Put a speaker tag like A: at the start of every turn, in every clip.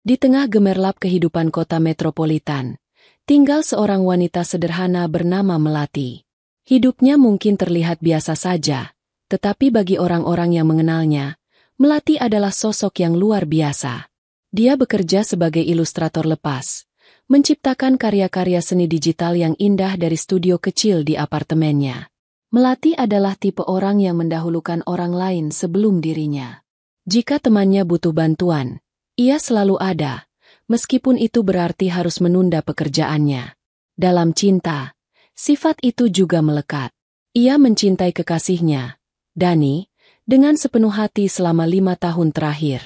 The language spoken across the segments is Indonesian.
A: Di tengah gemerlap kehidupan kota metropolitan, tinggal seorang wanita sederhana bernama Melati. Hidupnya mungkin terlihat biasa saja, tetapi bagi orang-orang yang mengenalnya, Melati adalah sosok yang luar biasa. Dia bekerja sebagai ilustrator lepas, menciptakan karya-karya seni digital yang indah dari studio kecil di apartemennya. Melati adalah tipe orang yang mendahulukan orang lain sebelum dirinya. Jika temannya butuh bantuan, ia selalu ada, meskipun itu berarti harus menunda pekerjaannya. Dalam cinta, sifat itu juga melekat. Ia mencintai kekasihnya, Dani, dengan sepenuh hati selama 5 tahun terakhir.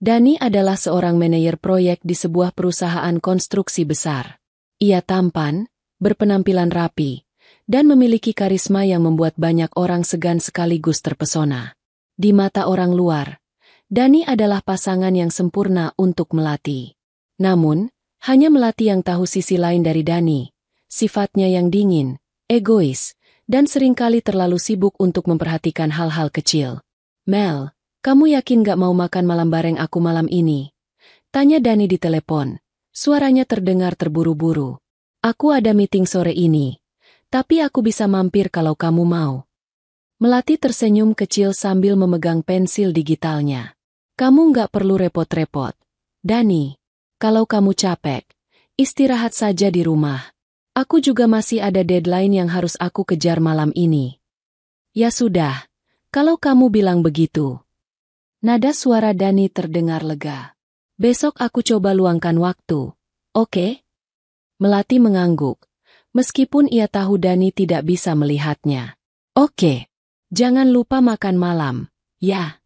A: Dani adalah seorang manajer proyek di sebuah perusahaan konstruksi besar. Ia tampan, berpenampilan rapi, dan memiliki karisma yang membuat banyak orang segan sekaligus terpesona. Di mata orang luar, Dani adalah pasangan yang sempurna untuk Melati. Namun, hanya Melati yang tahu sisi lain dari Dani, sifatnya yang dingin, egois, dan seringkali terlalu sibuk untuk memperhatikan hal-hal kecil. "Mel, kamu yakin gak mau makan malam bareng aku malam ini?" tanya Dani di telepon. Suaranya terdengar terburu-buru. "Aku ada meeting sore ini, tapi aku bisa mampir kalau kamu mau." Melati tersenyum kecil sambil memegang pensil digitalnya. "Kamu nggak perlu repot-repot, Dani. Kalau kamu capek, istirahat saja di rumah. Aku juga masih ada deadline yang harus aku kejar malam ini." "Ya sudah, kalau kamu bilang begitu." Nada suara Dani terdengar lega. "Besok aku coba luangkan waktu, oke?" Melati mengangguk, meskipun ia tahu Dani tidak bisa melihatnya. "Oke, jangan lupa makan malam, ya?"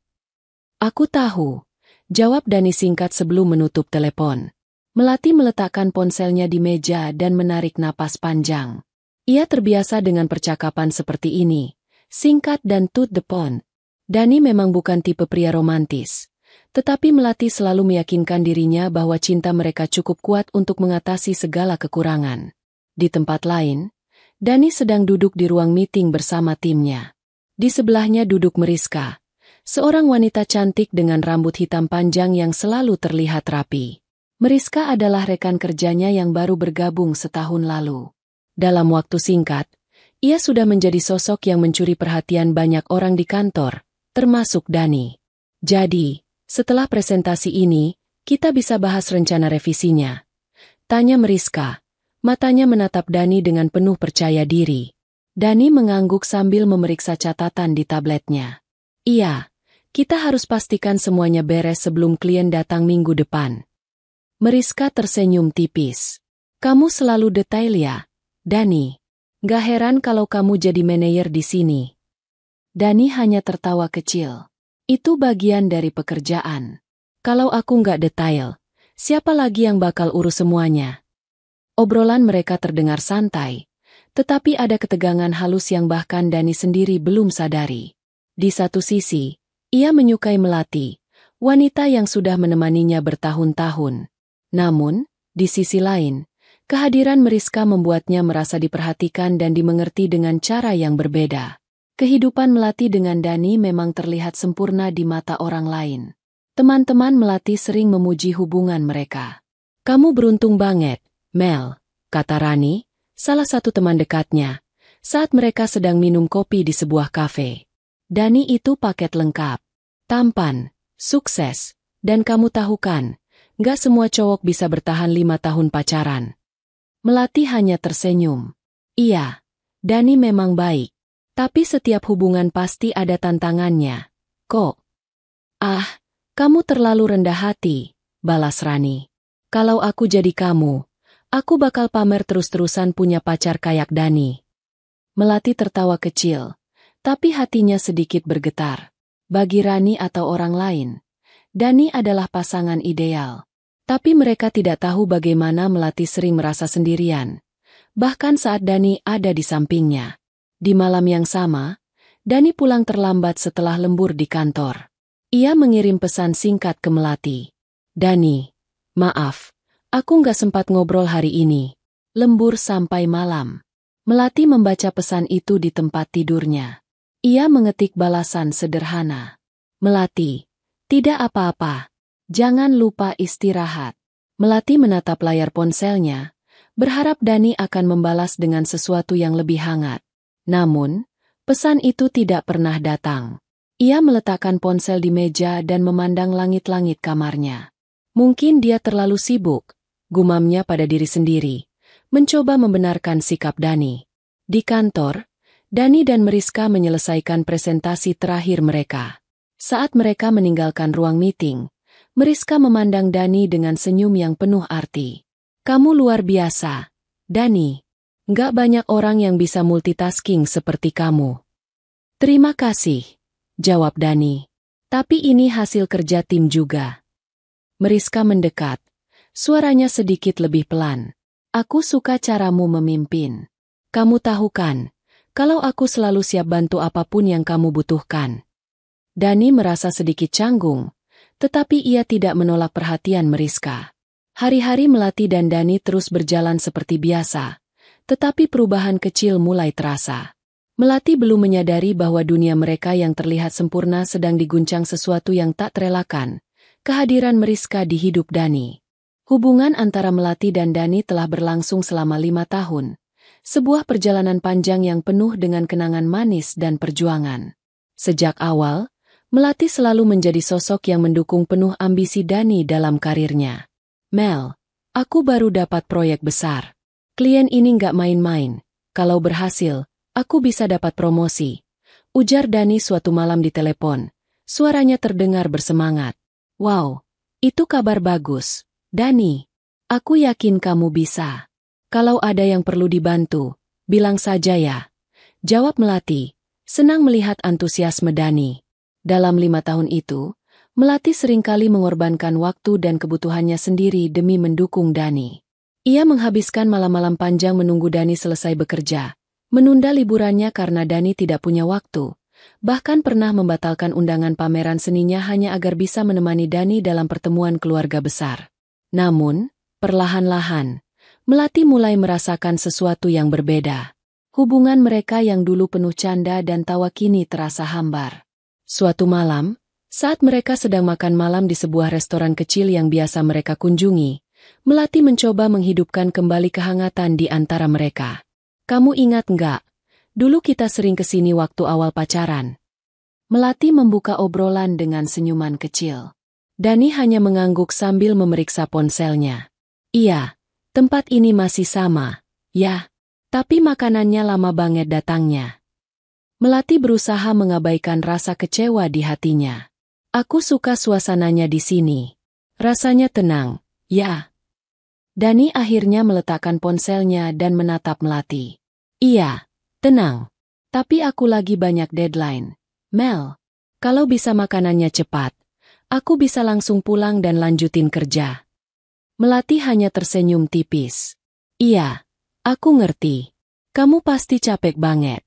A: "Aku tahu," jawab Dani singkat sebelum menutup telepon. Melati meletakkan ponselnya di meja dan menarik napas panjang. Ia terbiasa dengan percakapan seperti ini, singkat dan to the point. Dani memang bukan tipe pria romantis, tetapi Melati selalu meyakinkan dirinya bahwa cinta mereka cukup kuat untuk mengatasi segala kekurangan. Di tempat lain, Dani sedang duduk di ruang meeting bersama timnya. Di sebelahnya duduk Meriska, seorang wanita cantik dengan rambut hitam panjang yang selalu terlihat rapi. Meriska adalah rekan kerjanya yang baru bergabung setahun lalu. Dalam waktu singkat, ia sudah menjadi sosok yang mencuri perhatian banyak orang di kantor, termasuk Dani. "Jadi, setelah presentasi ini, kita bisa bahas rencana revisinya?" tanya Meriska. Matanya menatap Dani dengan penuh percaya diri. Dani mengangguk sambil memeriksa catatan di tabletnya. "Iya. Kita harus pastikan semuanya beres sebelum klien datang minggu depan." Meriska tersenyum tipis. "Kamu selalu detail ya, Dani. Gak heran kalau kamu jadi manajer di sini." Dani hanya tertawa kecil. "Itu bagian dari pekerjaan. Kalau aku nggak detail, siapa lagi yang bakal urus semuanya?" Obrolan mereka terdengar santai, tetapi ada ketegangan halus yang bahkan Dani sendiri belum sadari. Di satu sisi, ia menyukai Melati, wanita yang sudah menemaninya bertahun-tahun. Namun, di sisi lain, kehadiran Meriska membuatnya merasa diperhatikan dan dimengerti dengan cara yang berbeda. Kehidupan Melati dengan Dani memang terlihat sempurna di mata orang lain. Teman-teman Melati sering memuji hubungan mereka. "Kamu beruntung banget, Mel," kata Rani, salah satu teman dekatnya, saat mereka sedang minum kopi di sebuah kafe. "Dani itu paket lengkap. Tampan, sukses, dan kamu tahu kan, gak semua cowok bisa bertahan 5 tahun pacaran." Melati hanya tersenyum. "Iya, Dani memang baik. Tapi setiap hubungan pasti ada tantangannya, kok." "Ah, kamu terlalu rendah hati," balas Rani. "Kalau aku jadi kamu, aku bakal pamer terus-terusan punya pacar kayak Dani." Melati tertawa kecil, tapi hatinya sedikit bergetar. Bagi Rani atau orang lain, Dani adalah pasangan ideal. Tapi mereka tidak tahu bagaimana Melati sering merasa sendirian, bahkan saat Dani ada di sampingnya. Di malam yang sama, Dani pulang terlambat setelah lembur di kantor. Ia mengirim pesan singkat ke Melati. "Dani, maaf, aku nggak sempat ngobrol hari ini. Lembur sampai malam." Melati membaca pesan itu di tempat tidurnya. Ia mengetik balasan sederhana. "Melati, tidak apa-apa. Jangan lupa istirahat. Melati menatap layar ponselnya, berharap Dani akan membalas dengan sesuatu yang lebih hangat. Namun, pesan itu tidak pernah datang. Ia meletakkan ponsel di meja dan memandang langit-langit kamarnya. Mungkin dia terlalu sibuk, gumamnya pada diri sendiri, mencoba membenarkan sikap Dani. Di kantor, Dani dan Mariska menyelesaikan presentasi terakhir mereka. Saat mereka meninggalkan ruang meeting, Mariska memandang Dani dengan senyum yang penuh arti. Kamu luar biasa, Dani. Nggak banyak orang yang bisa multitasking seperti kamu. Terima kasih, jawab Dani. Tapi ini hasil kerja tim juga. Mariska mendekat. Suaranya sedikit lebih pelan. Aku suka caramu memimpin. Kamu tahu kan, kalau aku selalu siap bantu apapun yang kamu butuhkan. Dani merasa sedikit canggung, tetapi ia tidak menolak perhatian Mariska. Hari-hari Melati dan Dani terus berjalan seperti biasa, tetapi perubahan kecil mulai terasa. Melati belum menyadari bahwa dunia mereka yang terlihat sempurna sedang diguncang sesuatu yang tak terelakkan, kehadiran Mariska di hidup Dani. Hubungan antara Melati dan Dani telah berlangsung selama 5 tahun, sebuah perjalanan panjang yang penuh dengan kenangan manis dan perjuangan. Sejak awal, Melati selalu menjadi sosok yang mendukung penuh ambisi Dani dalam karirnya. Mel, aku baru dapat proyek besar. Klien ini nggak main-main. Kalau berhasil, aku bisa dapat promosi. Ujar Dani suatu malam di telepon. Suaranya terdengar bersemangat. Wow, itu kabar bagus. Dani, aku yakin kamu bisa. Kalau ada yang perlu dibantu, bilang saja ya. Jawab Melati, senang melihat antusiasme Dani. Dalam 5 tahun itu, Melati seringkali mengorbankan waktu dan kebutuhannya sendiri demi mendukung Dani. Ia menghabiskan malam-malam panjang menunggu Dani selesai bekerja, menunda liburannya karena Dani tidak punya waktu, bahkan pernah membatalkan undangan pameran seninya hanya agar bisa menemani Dani dalam pertemuan keluarga besar. Namun, perlahan-lahan, Melati mulai merasakan sesuatu yang berbeda. Hubungan mereka yang dulu penuh canda dan tawa kini terasa hambar. Suatu malam, saat mereka sedang makan malam di sebuah restoran kecil yang biasa mereka kunjungi, Melati mencoba menghidupkan kembali kehangatan di antara mereka. Kamu ingat nggak? Dulu kita sering kesini waktu awal pacaran. Melati membuka obrolan dengan senyuman kecil. Dani hanya mengangguk sambil memeriksa ponselnya. Iya, tempat ini masih sama, ya. Tapi makanannya lama banget datangnya. Melati berusaha mengabaikan rasa kecewa di hatinya. Aku suka suasananya di sini. Rasanya tenang, ya. Dani akhirnya meletakkan ponselnya dan menatap Melati. Iya, tenang. Tapi aku lagi banyak deadline. Mel, kalau bisa makanannya cepat, aku bisa langsung pulang dan lanjutin kerja. Melati hanya tersenyum tipis. Iya, aku ngerti. Kamu pasti capek banget.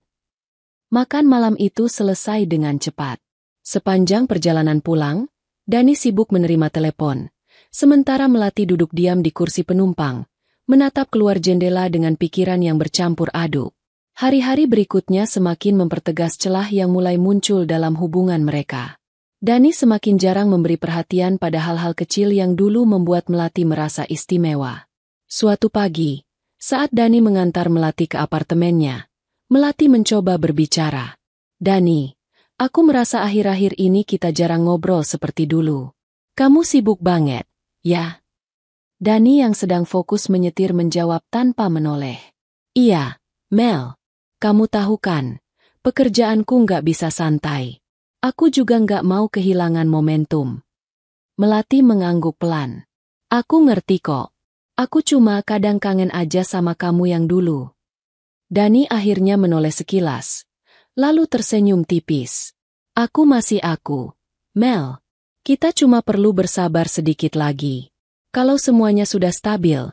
A: Makan malam itu selesai dengan cepat. Sepanjang perjalanan pulang, Dani sibuk menerima telepon. Sementara Melati duduk diam di kursi penumpang, menatap keluar jendela dengan pikiran yang bercampur aduk. Hari-hari berikutnya semakin mempertegas celah yang mulai muncul dalam hubungan mereka. Dani semakin jarang memberi perhatian pada hal-hal kecil yang dulu membuat Melati merasa istimewa. Suatu pagi, saat Dani mengantar Melati ke apartemennya, Melati mencoba berbicara. Dani, aku merasa akhir-akhir ini kita jarang ngobrol seperti dulu. Kamu sibuk banget, ya? Dani yang sedang fokus menyetir menjawab tanpa menoleh. Iya, Mel. Kamu tahu kan, pekerjaanku nggak bisa santai. Aku juga nggak mau kehilangan momentum. Melati mengangguk pelan. Aku ngerti kok. Aku cuma kadang kangen aja sama kamu yang dulu. Dani akhirnya menoleh sekilas, lalu tersenyum tipis. Aku masih aku. Mel, kita cuma perlu bersabar sedikit lagi. Kalau semuanya sudah stabil,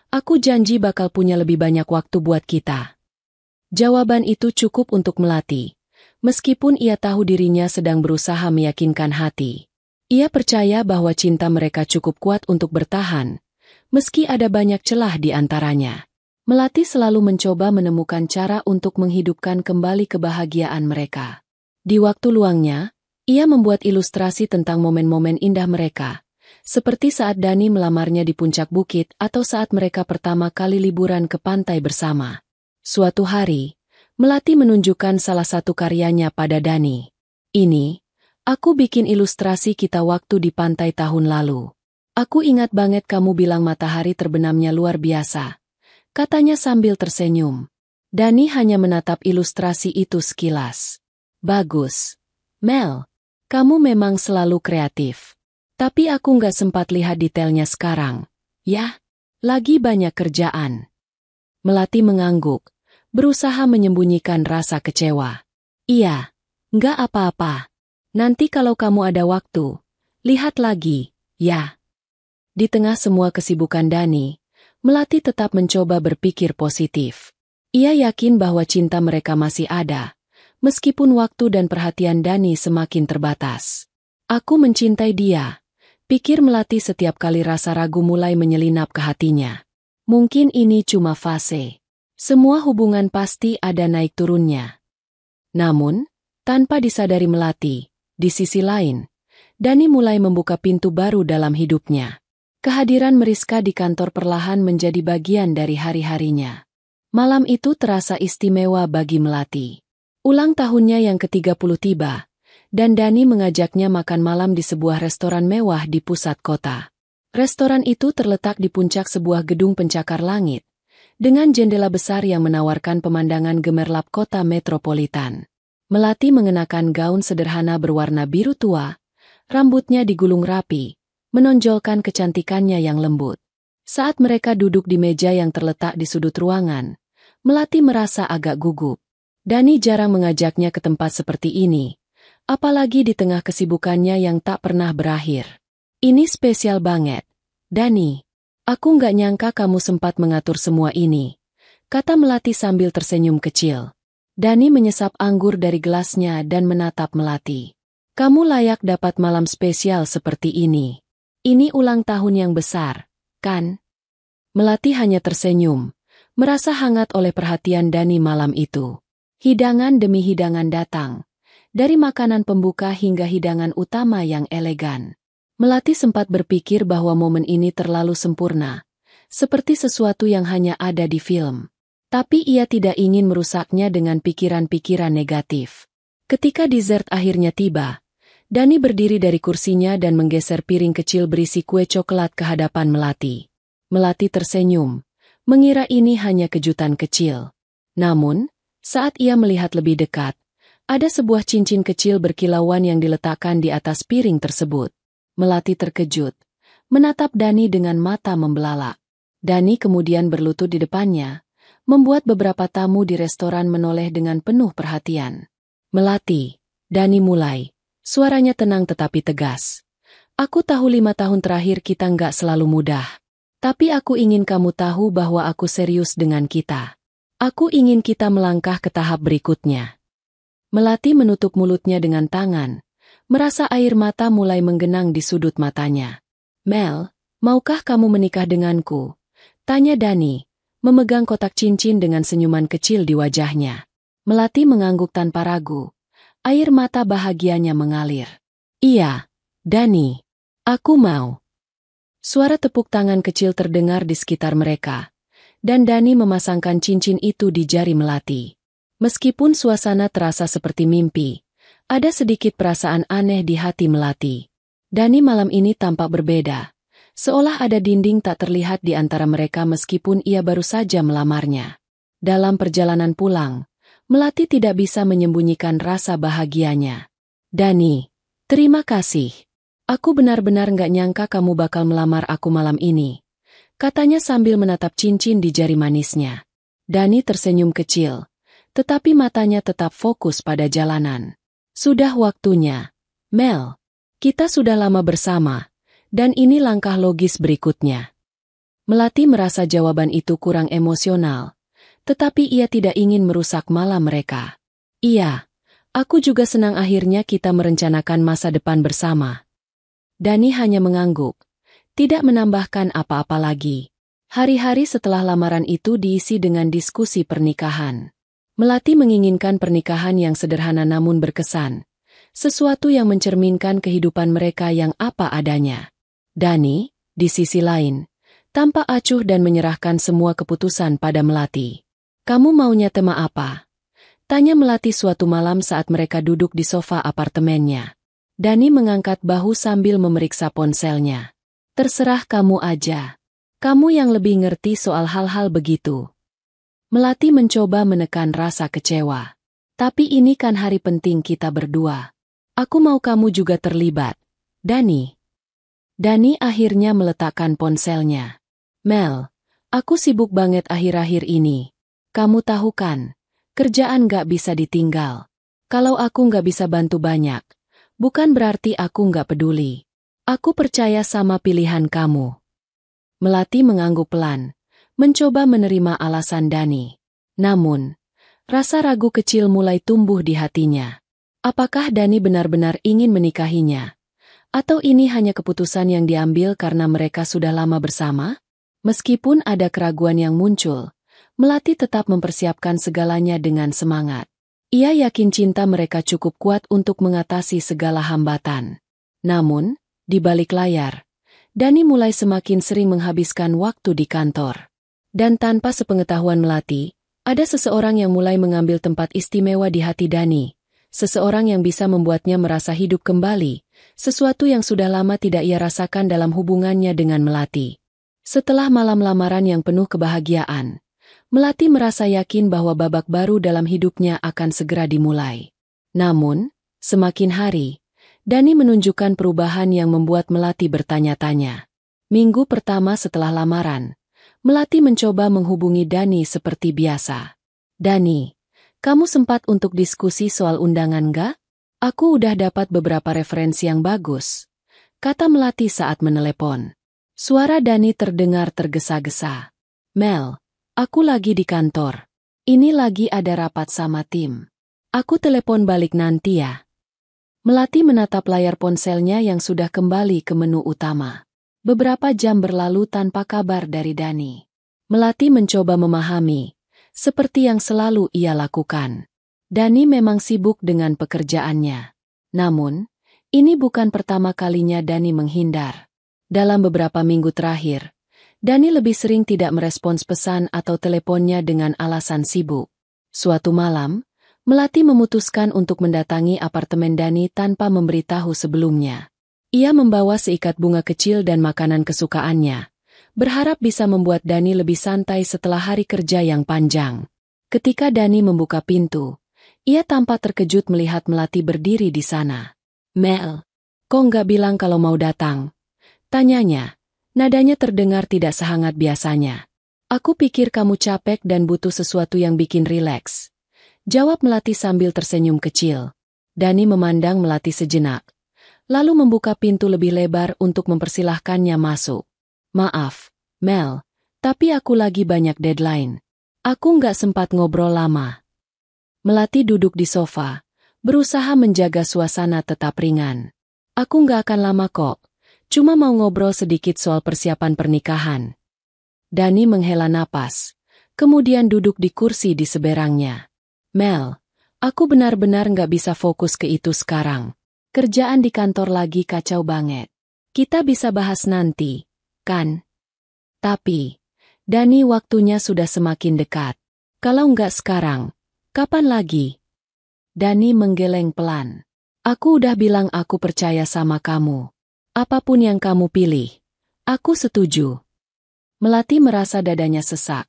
A: aku janji bakal punya lebih banyak waktu buat kita. Jawaban itu cukup untuk Melati, meskipun ia tahu dirinya sedang berusaha meyakinkan hati. Ia percaya bahwa cinta mereka cukup kuat untuk bertahan, meski ada banyak celah di antaranya. Melati selalu mencoba menemukan cara untuk menghidupkan kembali kebahagiaan mereka. Di waktu luangnya, ia membuat ilustrasi tentang momen-momen indah mereka, Seperti saat Dani melamarnya di puncak bukit atau saat mereka pertama kali liburan ke pantai bersama. Suatu hari, Melati menunjukkan salah satu karyanya pada Dani. Ini, aku bikin ilustrasi kita waktu di pantai tahun lalu. Aku ingat banget kamu bilang matahari terbenamnya luar biasa, katanya sambil tersenyum. Dani hanya menatap ilustrasi itu sekilas. Bagus, Mel. Kamu memang selalu kreatif. Tapi aku nggak sempat lihat detailnya sekarang. Ya, lagi banyak kerjaan. Melati mengangguk, berusaha menyembunyikan rasa kecewa. Iya, nggak apa-apa. Nanti kalau kamu ada waktu, lihat lagi, ya. Di tengah semua kesibukan Dani, Melati tetap mencoba berpikir positif. Ia yakin bahwa cinta mereka masih ada, meskipun waktu dan perhatian Dani semakin terbatas. Aku mencintai dia, pikir Melati setiap kali rasa ragu mulai menyelinap ke hatinya. Mungkin ini cuma fase. Semua hubungan pasti ada naik turunnya. Namun, tanpa disadari Melati, di sisi lain, Dani mulai membuka pintu baru dalam hidupnya. Kehadiran Mariska di kantor perlahan menjadi bagian dari hari-harinya. Malam itu terasa istimewa bagi Melati. Ulang tahunnya yang ke-30 tiba, dan Dani mengajaknya makan malam di sebuah restoran mewah di pusat kota. Restoran itu terletak di puncak sebuah gedung pencakar langit, dengan jendela besar yang menawarkan pemandangan gemerlap kota metropolitan. Melati mengenakan gaun sederhana berwarna biru tua, rambutnya digulung rapi, menonjolkan kecantikannya yang lembut. Saat mereka duduk di meja yang terletak di sudut ruangan, Melati merasa agak gugup. Dani jarang mengajaknya ke tempat seperti ini, apalagi di tengah kesibukannya yang tak pernah berakhir. Ini spesial banget, Dani. Aku nggak nyangka kamu sempat mengatur semua ini, kata Melati sambil tersenyum kecil. Dani menyesap anggur dari gelasnya dan menatap Melati. Kamu layak dapat malam spesial seperti ini. Ini ulang tahun yang besar, kan? Melati hanya tersenyum, merasa hangat oleh perhatian Dani malam itu. Hidangan demi hidangan datang, dari makanan pembuka hingga hidangan utama yang elegan. Melati sempat berpikir bahwa momen ini terlalu sempurna, seperti sesuatu yang hanya ada di film. Tapi ia tidak ingin merusaknya dengan pikiran-pikiran negatif. Ketika dessert akhirnya tiba, Dani berdiri dari kursinya dan menggeser piring kecil berisi kue coklat ke hadapan Melati. Melati tersenyum, mengira ini hanya kejutan kecil. Namun, saat ia melihat lebih dekat, ada sebuah cincin kecil berkilauan yang diletakkan di atas piring tersebut. Melati terkejut, menatap Dani dengan mata membelalak. Dani kemudian berlutut di depannya, membuat beberapa tamu di restoran menoleh dengan penuh perhatian. Melati, Dani mulai. Suaranya tenang tetapi tegas. Aku tahu 5 tahun terakhir kita nggak selalu mudah. Tapi aku ingin kamu tahu bahwa aku serius dengan kita. Aku ingin kita melangkah ke tahap berikutnya. Melati menutup mulutnya dengan tangan, merasa air mata mulai menggenang di sudut matanya. Mel, maukah kamu menikah denganku? Tanya Dani, memegang kotak cincin dengan senyuman kecil di wajahnya. Melati mengangguk tanpa ragu. Air mata bahagianya mengalir. Iya, Dani, aku mau. Suara tepuk tangan kecil terdengar di sekitar mereka, dan Dani memasangkan cincin itu di jari Melati. Meskipun suasana terasa seperti mimpi, ada sedikit perasaan aneh di hati Melati. Dani malam ini tampak berbeda, seolah ada dinding tak terlihat di antara mereka meskipun ia baru saja melamarnya. Dalam perjalanan pulang, Melati tidak bisa menyembunyikan rasa bahagianya. Dani, terima kasih. Aku benar-benar nggak nyangka kamu bakal melamar aku malam ini, katanya sambil menatap cincin di jari manisnya. Dani tersenyum kecil, tetapi matanya tetap fokus pada jalanan. Sudah waktunya, Mel. Kita sudah lama bersama, dan ini langkah logis berikutnya. Melati merasa jawaban itu kurang emosional, tetapi ia tidak ingin merusak malam mereka. Iya, aku juga senang akhirnya kita merencanakan masa depan bersama. Dani hanya mengangguk, tidak menambahkan apa-apa lagi. Hari-hari setelah lamaran itu diisi dengan diskusi pernikahan. Melati menginginkan pernikahan yang sederhana namun berkesan, sesuatu yang mencerminkan kehidupan mereka yang apa adanya. Dani, di sisi lain, tampak acuh dan menyerahkan semua keputusan pada Melati. Kamu maunya tema apa? Tanya Melati suatu malam saat mereka duduk di sofa apartemennya. Dani mengangkat bahu sambil memeriksa ponselnya. Terserah kamu aja. Kamu yang lebih ngerti soal hal-hal begitu. Melati mencoba menekan rasa kecewa. Tapi ini kan hari penting kita berdua. Aku mau kamu juga terlibat. Dani. Dani akhirnya meletakkan ponselnya. Mel, aku sibuk banget akhir-akhir ini. Kamu tahu kan, kerjaan gak bisa ditinggal. Kalau aku gak bisa bantu banyak, bukan berarti aku gak peduli. Aku percaya sama pilihan kamu. Melati mengangguk pelan, mencoba menerima alasan Dani. Namun, rasa ragu kecil mulai tumbuh di hatinya. Apakah Dani benar-benar ingin menikahinya? Atau ini hanya keputusan yang diambil karena mereka sudah lama bersama? Meskipun ada keraguan yang muncul, Melati tetap mempersiapkan segalanya dengan semangat. Ia yakin cinta mereka cukup kuat untuk mengatasi segala hambatan. Namun, di balik layar, Dani mulai semakin sering menghabiskan waktu di kantor. Dan tanpa sepengetahuan Melati, ada seseorang yang mulai mengambil tempat istimewa di hati Dani. Seseorang yang bisa membuatnya merasa hidup kembali, sesuatu yang sudah lama tidak ia rasakan dalam hubungannya dengan Melati. Setelah malam lamaran yang penuh kebahagiaan, Melati merasa yakin bahwa babak baru dalam hidupnya akan segera dimulai. Namun, semakin hari, Dani menunjukkan perubahan yang membuat Melati bertanya-tanya. Minggu pertama setelah lamaran, Melati mencoba menghubungi Dani seperti biasa. Dani, kamu sempat untuk diskusi soal undangan gak? Aku udah dapat beberapa referensi yang bagus, kata Melati saat menelepon. Suara Dani terdengar tergesa-gesa. Mel, aku lagi di kantor. Ini lagi ada rapat sama tim. Aku telepon balik nanti ya. Melati menatap layar ponselnya yang sudah kembali ke menu utama. Beberapa jam berlalu tanpa kabar dari Dani. Melati mencoba memahami, seperti yang selalu ia lakukan. Dani memang sibuk dengan pekerjaannya. Namun, ini bukan pertama kalinya Dani menghindar. Dalam beberapa minggu terakhir, Dani lebih sering tidak merespons pesan atau teleponnya dengan alasan sibuk. Suatu malam, Melati memutuskan untuk mendatangi apartemen Dani tanpa memberitahu sebelumnya. Ia membawa seikat bunga kecil dan makanan kesukaannya, berharap bisa membuat Dani lebih santai setelah hari kerja yang panjang. Ketika Dani membuka pintu, ia tampak terkejut melihat Melati berdiri di sana. Mel, kok nggak bilang kalau mau datang? Tanyanya, nadanya terdengar tidak sehangat biasanya. Aku pikir kamu capek dan butuh sesuatu yang bikin rileks. Jawab Melati sambil tersenyum kecil. Dani memandang Melati sejenak, lalu membuka pintu lebih lebar untuk mempersilahkannya masuk. Maaf, Mel, tapi aku lagi banyak deadline. Aku nggak sempat ngobrol lama. Melati duduk di sofa, berusaha menjaga suasana tetap ringan. Aku nggak akan lama kok, cuma mau ngobrol sedikit soal persiapan pernikahan. Dani menghela napas, kemudian duduk di kursi di seberangnya. Mel, aku benar-benar nggak bisa fokus ke itu sekarang. Kerjaan di kantor lagi kacau banget. Kita bisa bahas nanti, kan? Tapi, Dani, waktunya sudah semakin dekat. Kalau nggak sekarang, kapan lagi? Dani menggeleng pelan. Aku udah bilang aku percaya sama kamu. Apapun yang kamu pilih, aku setuju. Melati merasa dadanya sesak,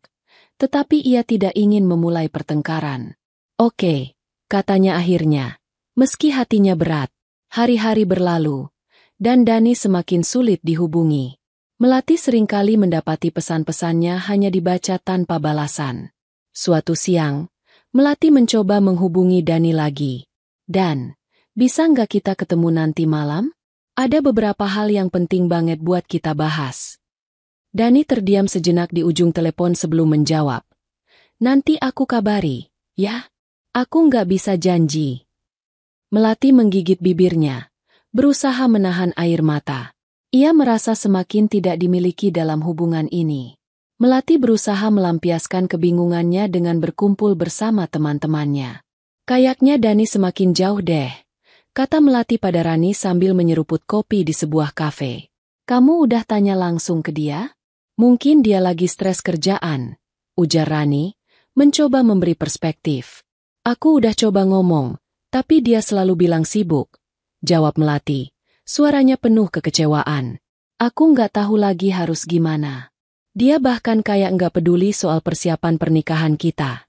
A: tetapi ia tidak ingin memulai pertengkaran. Oke, katanya akhirnya, meski hatinya berat. Hari-hari berlalu, dan Dani semakin sulit dihubungi. Melati seringkali mendapati pesan-pesannya hanya dibaca tanpa balasan. Suatu siang, Melati mencoba menghubungi Dani lagi. Dan, bisa nggak kita ketemu nanti malam? Ada beberapa hal yang penting banget buat kita bahas. Dani terdiam sejenak di ujung telepon sebelum menjawab. Nanti aku kabari, ya? Aku nggak bisa janji. Melati menggigit bibirnya, berusaha menahan air mata. Ia merasa semakin tidak dimiliki dalam hubungan ini. Melati berusaha melampiaskan kebingungannya dengan berkumpul bersama teman-temannya. Kayaknya Dani semakin jauh deh, kata Melati pada Rani sambil menyeruput kopi di sebuah kafe. Kamu udah tanya langsung ke dia? Mungkin dia lagi stres kerjaan, ujar Rani, mencoba memberi perspektif. Aku udah coba ngomong, tapi dia selalu bilang sibuk, jawab Melati, suaranya penuh kekecewaan. Aku nggak tahu lagi harus gimana. Dia bahkan kayak nggak peduli soal persiapan pernikahan kita.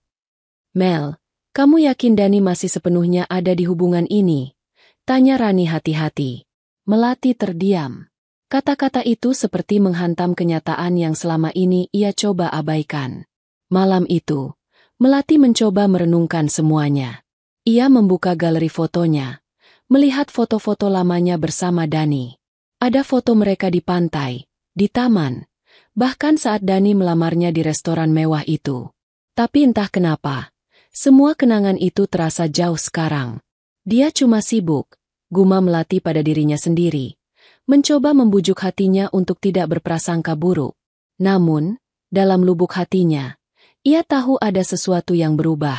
A: Mel, kamu yakin Dani masih sepenuhnya ada di hubungan ini? Tanya Rani hati-hati. Melati terdiam. Kata-kata itu seperti menghantam kenyataan yang selama ini ia coba abaikan. Malam itu, Melati mencoba merenungkan semuanya. Ia membuka galeri fotonya, melihat foto-foto lamanya bersama Dani. Ada foto mereka di pantai, di taman, bahkan saat Dani melamarnya di restoran mewah itu. Tapi entah kenapa, semua kenangan itu terasa jauh sekarang. Dia cuma sibuk, gumam Melati pada dirinya sendiri. Mencoba membujuk hatinya untuk tidak berprasangka buruk. Namun, dalam lubuk hatinya, ia tahu ada sesuatu yang berubah.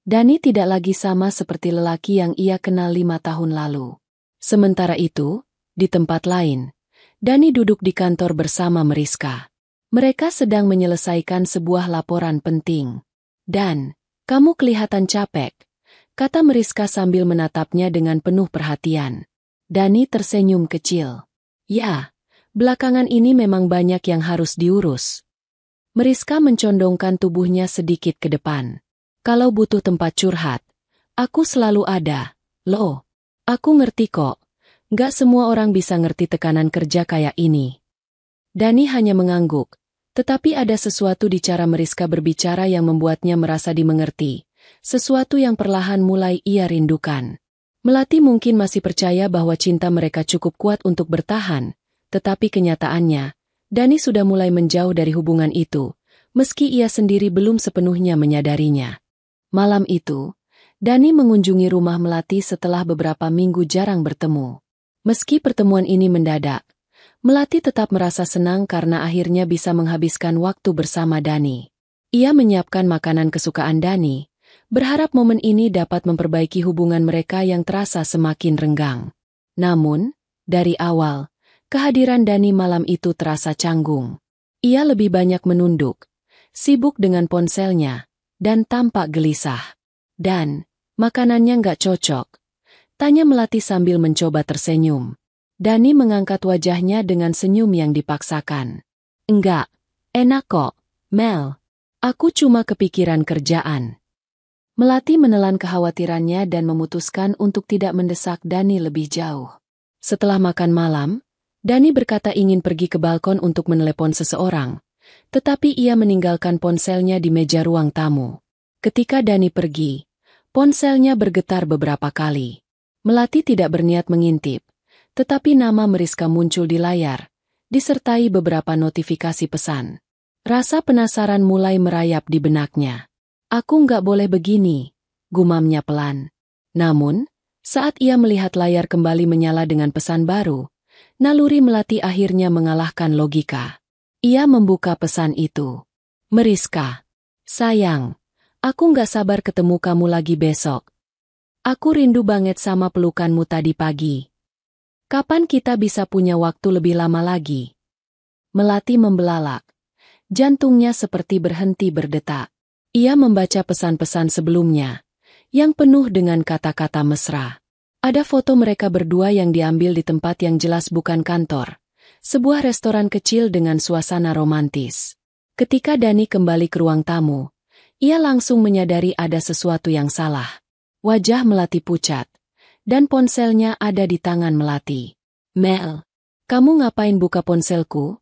A: Dani tidak lagi sama seperti lelaki yang ia kenal 5 tahun lalu. Sementara itu, di tempat lain, Dani duduk di kantor bersama Meriska. Mereka sedang menyelesaikan sebuah laporan penting. Dan, kamu kelihatan capek, kata Meriska sambil menatapnya dengan penuh perhatian. Dani tersenyum kecil. Ya, belakangan ini memang banyak yang harus diurus. Meriska mencondongkan tubuhnya sedikit ke depan. Kalau butuh tempat curhat, aku selalu ada. Loh, aku ngerti kok. Nggak semua orang bisa ngerti tekanan kerja kayak ini. Dani hanya mengangguk, tetapi ada sesuatu di cara Meriska berbicara yang membuatnya merasa dimengerti. Sesuatu yang perlahan mulai ia rindukan. Melati mungkin masih percaya bahwa cinta mereka cukup kuat untuk bertahan, tetapi kenyataannya, Dani sudah mulai menjauh dari hubungan itu, meski ia sendiri belum sepenuhnya menyadarinya. Malam itu, Dani mengunjungi rumah Melati setelah beberapa minggu jarang bertemu. Meski pertemuan ini mendadak, Melati tetap merasa senang karena akhirnya bisa menghabiskan waktu bersama Dani. Ia menyiapkan makanan kesukaan Dani, berharap momen ini dapat memperbaiki hubungan mereka yang terasa semakin renggang. Namun, dari awal, kehadiran Dani malam itu terasa canggung. Ia lebih banyak menunduk, sibuk dengan ponselnya, dan tampak gelisah. Dan, makanannya nggak cocok? Tanya Melati sambil mencoba tersenyum. Dani mengangkat wajahnya dengan senyum yang dipaksakan. Enggak, enak kok, Mel. Aku cuma kepikiran kerjaan. Melati menelan kekhawatirannya dan memutuskan untuk tidak mendesak Dani lebih jauh. Setelah makan malam, Dani berkata ingin pergi ke balkon untuk menelepon seseorang, tetapi ia meninggalkan ponselnya di meja ruang tamu. Ketika Dani pergi, ponselnya bergetar beberapa kali. Melati tidak berniat mengintip, tetapi nama Meriska muncul di layar, disertai beberapa notifikasi pesan. Rasa penasaran mulai merayap di benaknya. Aku nggak boleh begini, gumamnya pelan. Namun, saat ia melihat layar kembali menyala dengan pesan baru, naluri Melati akhirnya mengalahkan logika. Ia membuka pesan itu. Meriska, sayang, aku nggak sabar ketemu kamu lagi besok. Aku rindu banget sama pelukanmu tadi pagi. Kapan kita bisa punya waktu lebih lama lagi? Melati membelalak. Jantungnya seperti berhenti berdetak. Ia membaca pesan-pesan sebelumnya, yang penuh dengan kata-kata mesra. Ada foto mereka berdua yang diambil di tempat yang jelas bukan kantor, sebuah restoran kecil dengan suasana romantis. Ketika Dani kembali ke ruang tamu, ia langsung menyadari ada sesuatu yang salah. Wajah Melati pucat, dan ponselnya ada di tangan Melati. Mel, kamu ngapain buka ponselku?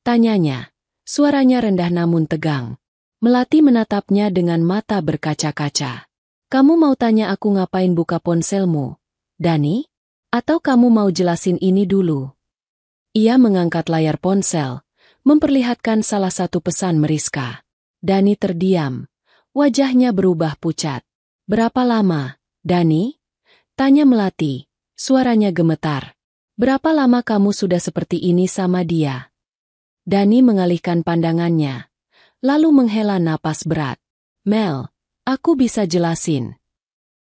A: Tanyanya, suaranya rendah namun tegang. Melati menatapnya dengan mata berkaca-kaca. Kamu mau tanya aku ngapain buka ponselmu, Dani? Atau kamu mau jelasin ini dulu? Ia mengangkat layar ponsel, memperlihatkan salah satu pesan Meriska. Dani terdiam, wajahnya berubah pucat. Berapa lama, Dani? Tanya Melati, suaranya gemetar. Berapa lama kamu sudah seperti ini sama dia? Dani mengalihkan pandangannya, lalu menghela napas berat. Mel, aku bisa jelasin.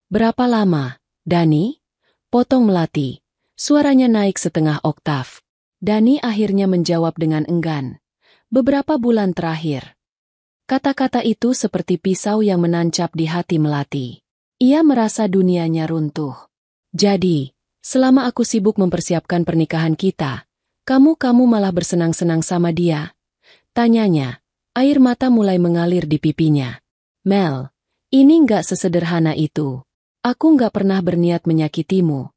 A: Berapa lama, Dani? Potong Melati, suaranya naik setengah oktav. Dani akhirnya menjawab dengan enggan. Beberapa bulan terakhir. Kata-kata itu seperti pisau yang menancap di hati Melati. Ia merasa dunianya runtuh. Jadi, selama aku sibuk mempersiapkan pernikahan kita, kamu malah bersenang-senang sama dia? Tanyanya, air mata mulai mengalir di pipinya. Mel, ini nggak sesederhana itu. Aku nggak pernah berniat menyakitimu.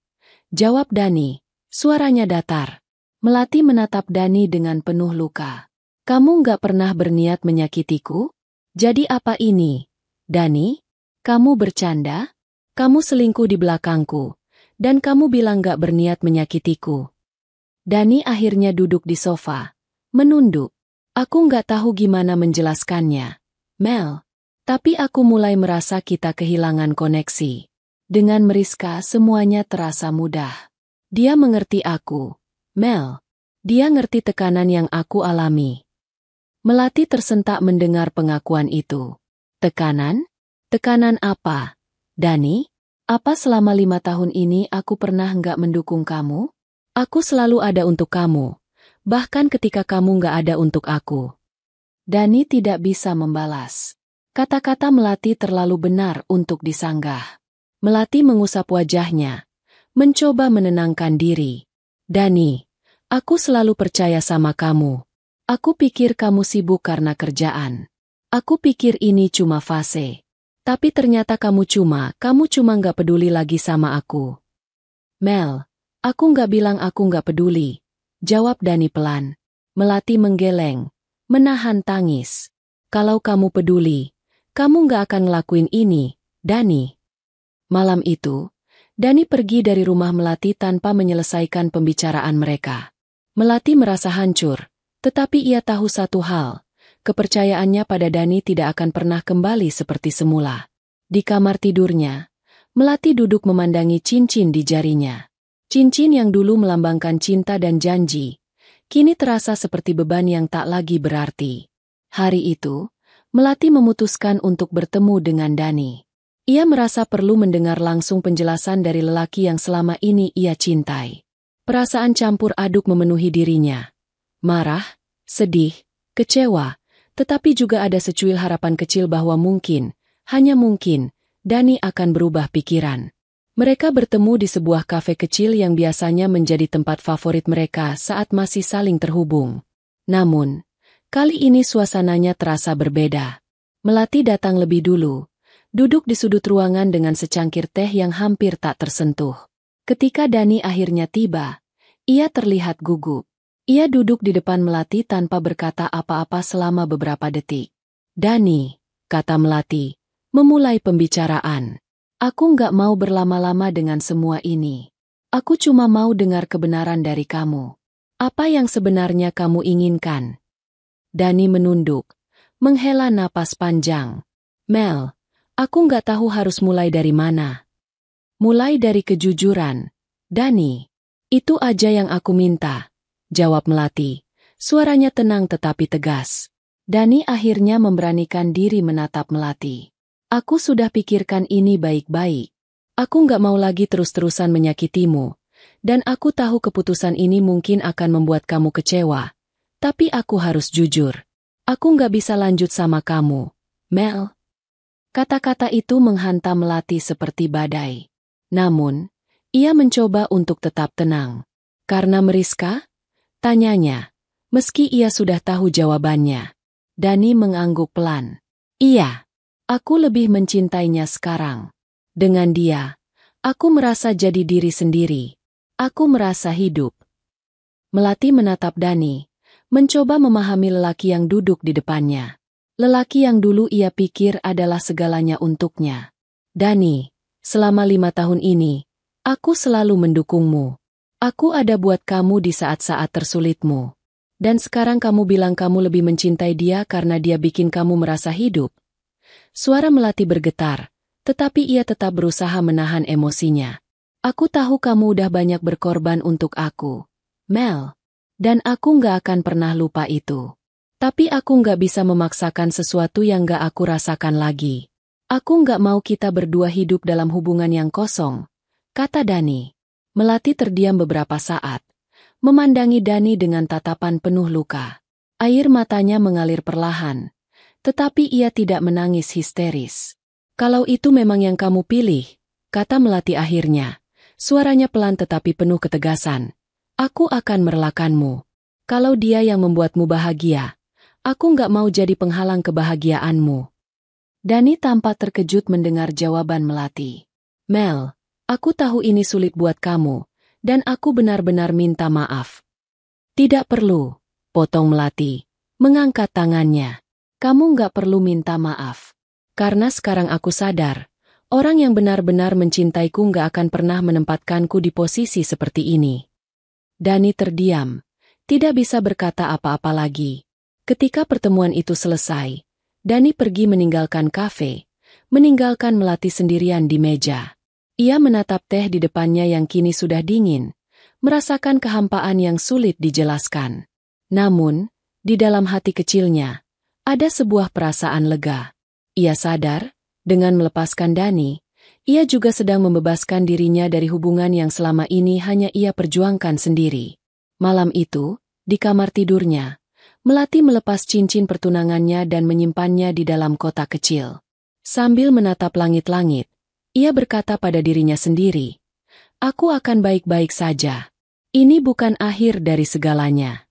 A: Jawab Dani, suaranya datar. Melati menatap Dani dengan penuh luka. Kamu nggak pernah berniat menyakitiku? Jadi apa ini? Dani, kamu bercanda? Kamu selingkuh di belakangku, dan kamu bilang nggak berniat menyakitiku. Dani akhirnya duduk di sofa, menunduk. Aku nggak tahu gimana menjelaskannya, Mel. Tapi aku mulai merasa kita kehilangan koneksi. Dengan Mariska semuanya terasa mudah. Dia mengerti aku, Mel. Dia ngerti tekanan yang aku alami. Melati tersentak mendengar pengakuan itu. Tekanan? Tekanan apa? Dani, apa selama 5 tahun ini aku pernah nggak mendukung kamu? Aku selalu ada untuk kamu, bahkan ketika kamu nggak ada untuk aku. Dani tidak bisa membalas. Kata-kata Melati terlalu benar untuk disanggah. Melati mengusap wajahnya, mencoba menenangkan diri. Dani, aku selalu percaya sama kamu. Aku pikir kamu sibuk karena kerjaan. Aku pikir ini cuma fase. Tapi ternyata kamu cuma nggak peduli lagi sama aku. Mel, aku nggak bilang aku nggak peduli. Jawab Dani pelan. Melati menggeleng, menahan tangis. Kalau kamu peduli, kamu nggak akan ngelakuin ini, Dani. Malam itu, Dani pergi dari rumah Melati tanpa menyelesaikan pembicaraan mereka. Melati merasa hancur, tetapi ia tahu satu hal. Kepercayaannya pada Dani tidak akan pernah kembali seperti semula. Di kamar tidurnya, Melati duduk memandangi cincin di jarinya. Cincin yang dulu melambangkan cinta dan janji, kini terasa seperti beban yang tak lagi berarti. Hari itu, Melati memutuskan untuk bertemu dengan Dani. Ia merasa perlu mendengar langsung penjelasan dari lelaki yang selama ini ia cintai. Perasaan campur aduk memenuhi dirinya. Marah, sedih, kecewa. Tetapi juga ada secuil harapan kecil bahwa mungkin, hanya mungkin, Dani akan berubah pikiran. Mereka bertemu di sebuah kafe kecil yang biasanya menjadi tempat favorit mereka saat masih saling terhubung. Namun, kali ini suasananya terasa berbeda. Melati datang lebih dulu, duduk di sudut ruangan dengan secangkir teh yang hampir tak tersentuh. Ketika Dani akhirnya tiba, ia terlihat gugup. Ia duduk di depan Melati tanpa berkata apa-apa selama beberapa detik. Dani, kata Melati, memulai pembicaraan. Aku nggak mau berlama-lama dengan semua ini. Aku cuma mau dengar kebenaran dari kamu. Apa yang sebenarnya kamu inginkan? Dani menunduk, menghela napas panjang. Mel, aku nggak tahu harus mulai dari mana. Mulai dari kejujuran. Dani, itu aja yang aku minta. Jawab Melati, suaranya tenang tetapi tegas. Dani akhirnya memberanikan diri menatap Melati. Aku sudah pikirkan ini baik-baik. Aku nggak mau lagi terus-terusan menyakitimu. Dan aku tahu keputusan ini mungkin akan membuat kamu kecewa. Tapi aku harus jujur. Aku nggak bisa lanjut sama kamu, Mel. Kata-kata itu menghantam Melati seperti badai. Namun, ia mencoba untuk tetap tenang. Karena Mariska? Tanyanya, meski ia sudah tahu jawabannya. Dani mengangguk pelan. Iya, aku lebih mencintainya sekarang. Dengan dia, aku merasa jadi diri sendiri. Aku merasa hidup. Melati menatap Dani, mencoba memahami lelaki yang duduk di depannya. Lelaki yang dulu ia pikir adalah segalanya untuknya. Dani, selama 5 tahun ini, aku selalu mendukungmu. Aku ada buat kamu di saat-saat tersulitmu. Dan sekarang kamu bilang kamu lebih mencintai dia karena dia bikin kamu merasa hidup. Suara Melati bergetar, tetapi ia tetap berusaha menahan emosinya. Aku tahu kamu udah banyak berkorban untuk aku, Mel. Dan aku nggak akan pernah lupa itu. Tapi aku nggak bisa memaksakan sesuatu yang nggak aku rasakan lagi. Aku nggak mau kita berdua hidup dalam hubungan yang kosong, kata Dani. Melati terdiam beberapa saat, memandangi Dani dengan tatapan penuh luka. Air matanya mengalir perlahan, tetapi ia tidak menangis histeris. "Kalau itu memang yang kamu pilih," kata Melati akhirnya. Suaranya pelan tetapi penuh ketegasan. "Aku akan merelakanmu. Kalau dia yang membuatmu bahagia, aku nggak mau jadi penghalang kebahagiaanmu." Dani tampak terkejut mendengar jawaban Melati. "Mel, aku tahu ini sulit buat kamu, dan aku benar-benar minta maaf." "Tidak perlu," potong Melati, mengangkat tangannya. "Kamu nggak perlu minta maaf. Karena sekarang aku sadar, orang yang benar-benar mencintaiku nggak akan pernah menempatkanku di posisi seperti ini." Dani terdiam, tidak bisa berkata apa-apa lagi. Ketika pertemuan itu selesai, Dani pergi meninggalkan kafe, meninggalkan Melati sendirian di meja. Ia menatap teh di depannya yang kini sudah dingin, merasakan kehampaan yang sulit dijelaskan. Namun, di dalam hati kecilnya, ada sebuah perasaan lega. Ia sadar, dengan melepaskan Dani, ia juga sedang membebaskan dirinya dari hubungan yang selama ini hanya ia perjuangkan sendiri. Malam itu, di kamar tidurnya, Melati melepas cincin pertunangannya dan menyimpannya di dalam kotak kecil. Sambil menatap langit-langit, ia berkata pada dirinya sendiri, "Aku akan baik-baik saja. Ini bukan akhir dari segalanya."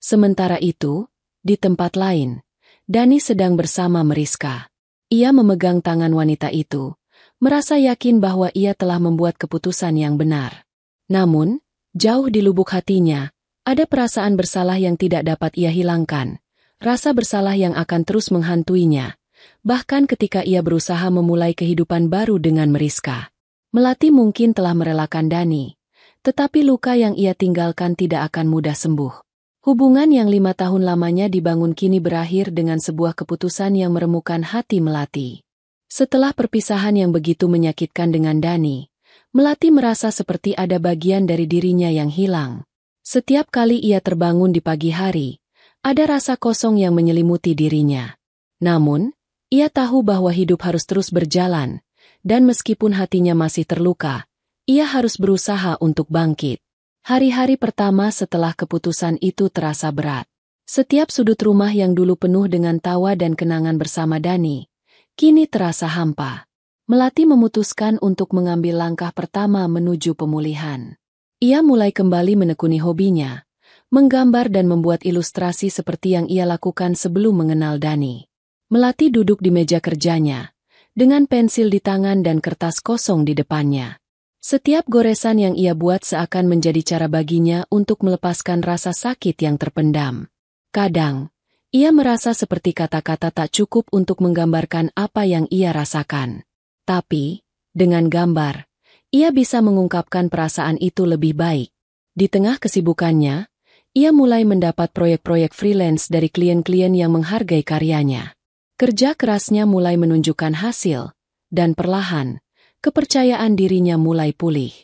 A: Sementara itu, di tempat lain, Dani sedang bersama Meriska. Ia memegang tangan wanita itu, merasa yakin bahwa ia telah membuat keputusan yang benar. Namun, jauh di lubuk hatinya, ada perasaan bersalah yang tidak dapat ia hilangkan, rasa bersalah yang akan terus menghantuinya, bahkan ketika ia berusaha memulai kehidupan baru dengan Meriska. Melati mungkin telah merelakan Dani, tetapi luka yang ia tinggalkan tidak akan mudah sembuh. Hubungan yang 5 tahun lamanya dibangun kini berakhir dengan sebuah keputusan yang meremukan hati Melati. Setelah perpisahan yang begitu menyakitkan dengan Dani, Melati merasa seperti ada bagian dari dirinya yang hilang. Setiap kali ia terbangun di pagi hari, ada rasa kosong yang menyelimuti dirinya. Namun, ia tahu bahwa hidup harus terus berjalan, dan meskipun hatinya masih terluka, ia harus berusaha untuk bangkit. Hari-hari pertama setelah keputusan itu terasa berat. Setiap sudut rumah yang dulu penuh dengan tawa dan kenangan bersama Dani, kini terasa hampa. Melati memutuskan untuk mengambil langkah pertama menuju pemulihan. Ia mulai kembali menekuni hobinya, menggambar dan membuat ilustrasi seperti yang ia lakukan sebelum mengenal Dani. Melati duduk di meja kerjanya, dengan pensil di tangan dan kertas kosong di depannya. Setiap goresan yang ia buat seakan menjadi cara baginya untuk melepaskan rasa sakit yang terpendam. Kadang, ia merasa seperti kata-kata tak cukup untuk menggambarkan apa yang ia rasakan. Tapi, dengan gambar, ia bisa mengungkapkan perasaan itu lebih baik. Di tengah kesibukannya, ia mulai mendapat proyek-proyek freelance dari klien-klien yang menghargai karyanya. Kerja kerasnya mulai menunjukkan hasil, dan perlahan, kepercayaan dirinya mulai pulih.